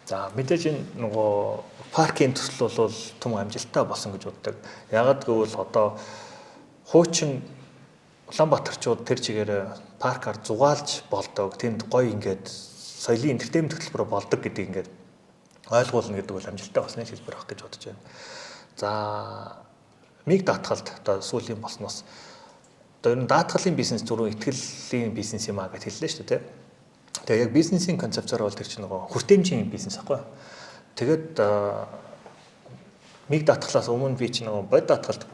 За мэдээж энэ нөгөө паркийн төсөл бол том амжилттай болсон гэж боддог. Ягаад гэвэл одоо хуучин Улаанбаатарчууд тэр чигээр паркаар зугаалж болдог. Тэнд гоё ингээд соёлын энтертейнмент хөтөлбөр болдог гэдэг ингээд ойлгуулна гэдэг бол амжилттай болсны хэлбэр авах гэж бодож байна. За миг даатгалд одоо сүүлийн болсноос одоо энэ даатгалын бизнес түрүү итгэлийн бизнес юм аа гэж хэллээ шүү дээ. Тэгээ яг бизнесийн концепцоор бол тэр чинь нөгөө хүртээмжийн бизнес аахгүй. Тэгээд миг даатгалаас өмнө би чинь нөгөө бод даатгалд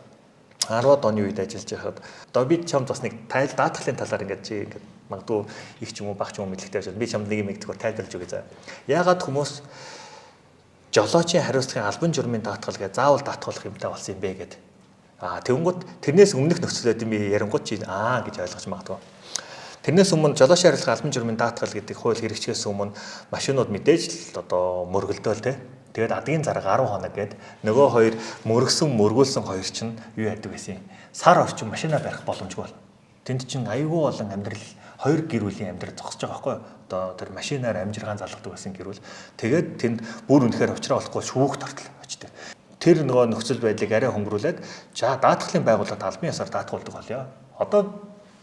10-аад оны үед ажиллаж байхад одоо би чамд бас нэг даатгалын талаар ингээд магадгүй их ч юм уу баг ч юм уу мэдлэгтэй байж би чамд нэг юм нэгдгээр тайлбарлаж өгье заа. Яагаад хүмүүс жолоочийн хариуцлагын албан журмын даатгал гэж заавал даатгуулах юмтай болсон юм бэ гэдэг. Тэгэнгუთ тэрнээс өмнөх нөхцөлөд би ярингууд чи гэж ойлгож магадгүй. Тэрнээс өмнө жолоочийн хариуцлагын албан журмын даатгал гэдэг хууль хэрэгжихээс өмнө машинууд мэдээж л одоо мөргөлдөөл те. Тэгээд адгийн зарга 10 хоног гээд нөгөө хоёр мөргүүлсэн хоёр чинь юу яадаг гэсэн юм. Сар орчим машина барих боломжгүй бол. Тэнд чинь аюулгүй болон амьдрал хоёр гэр бүлийн амьдрал зогсож байгаа байхгүй юу? Одоо тэр машинаар амжиргаан залгадаг гэсэн гэр бүл. Тэгээд тэнд бүр үнэхээр уучраа болохгүй шүүх тортол очдөг. Тэр нөгөө нөхцөл байдлыг арай хөнгөрүүлээд за даатгалын байгууллагад албан ёсоор даатгуулдаг болёо. Одоо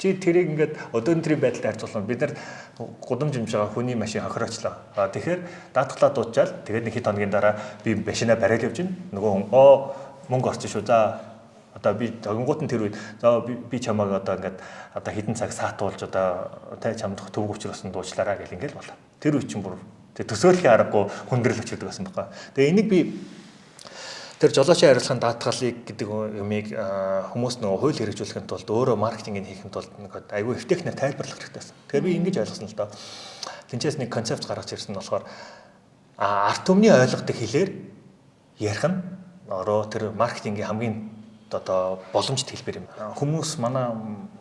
чи тэрийг ингээд одоо энэ төрлийн байдалд харьцуулбал бид нар гудамж юмж байгаа хүний машин хохироочлоо. Тэгэхээр даатгалаа дуучаал тэгээд нэг хэд хоногийн дараа би машина бариад явж гин нөгөө мөнгө орчих шүү. За одоо би тогонгууд нь тэр үед за би чамайг одоо ингээд одоо хэдэн цаг саатуулж одоо тай чамд төвөг учраас нь дуучлаараа гэл ингээд болоо. Тэр үе чинь бүр төсөөлхийн аргагүй хүндрэл өчөдөг байсан байхгүй. Тэгээ энийг би тэр жолоочийн хариуцлагын даатгалыг гэдэг юмыг хүмүүс нөгөө хууль хэрэгжүүлэхэд тулд өөрөө маркетингийг хийхэд тулд нэг айгүй эвтэхнээр тайлбарлах хэрэгтэй байсан. Тэгээ би ингэж ойлгосон л доо. Тинчээс нэг концепт гаргаж ирсэн нь болохоор арт түмний ойлгодог хэлээр ярих нь өөрөө тэр маркетингийн хамгийн одоо боломжит хэлбэр юм. Хүмүүс манай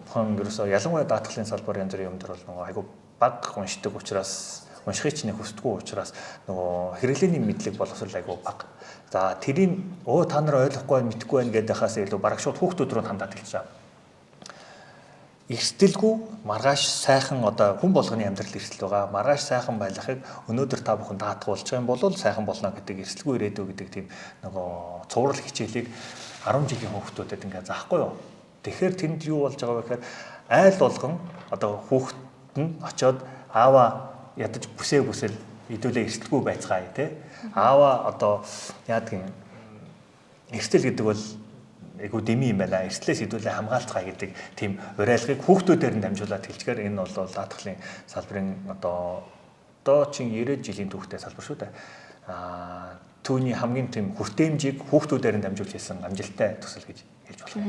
хон ерөөсөө ялангуяа даатгалын салбар янз бүрийн юм дээр бол нөгөө айгүй бага уншдаг учраас уншихыг ч нэг хүсдэггүй учраас нөгөө хэрэглээний мэдлэг боловсрол айгүй бага. За тэрийг та нар ойлгохгүй байна, мэдэхгүй байна гэдэг хаас илүү бараг шууд хүүхдүүд рүү хандаад хэлчихсэн. Эрсдэлгүй маргааш сайхан одоо хүн болгоны амьдрал эрсдэл байгаа. Маргааш сайхан байлгахыг өнөөдөр та бүхэн даатгуулж байгаа юм бол сайхан болно гэдэг эрсдэлгүй ирээдүй гэдэг тийм нөгөө цуврал хичээлийг 10 жилийн хүүхдүүдэд ингээ заахгүй юу. Тэгэхээр тэнд юу болж байгаа вэ гэхээр айл болгон одоо хүүхд нь очиод аава ядаж бүсэл идүүлээ эрсдэлгүй байцгаая тий. Аава одоо яадаг юм эрсдэл гэдэг бол айгуу дэми юм байна. Эрсдлээс идүүлээ хамгаалцгаая гэдэг тийм уриалгыг хүүхдүүдээр нь дамжуулаад хэлчихээр энэ бол даатгалын салбарын одоо чин 90 жилийн түүхтэй салбар шүү дээ. Түүний хамгийн тийм хүртээмжийг хүүхдүүдээр нь дамжуулж хийсэн амжилттай төсөл гэж хэлж байна.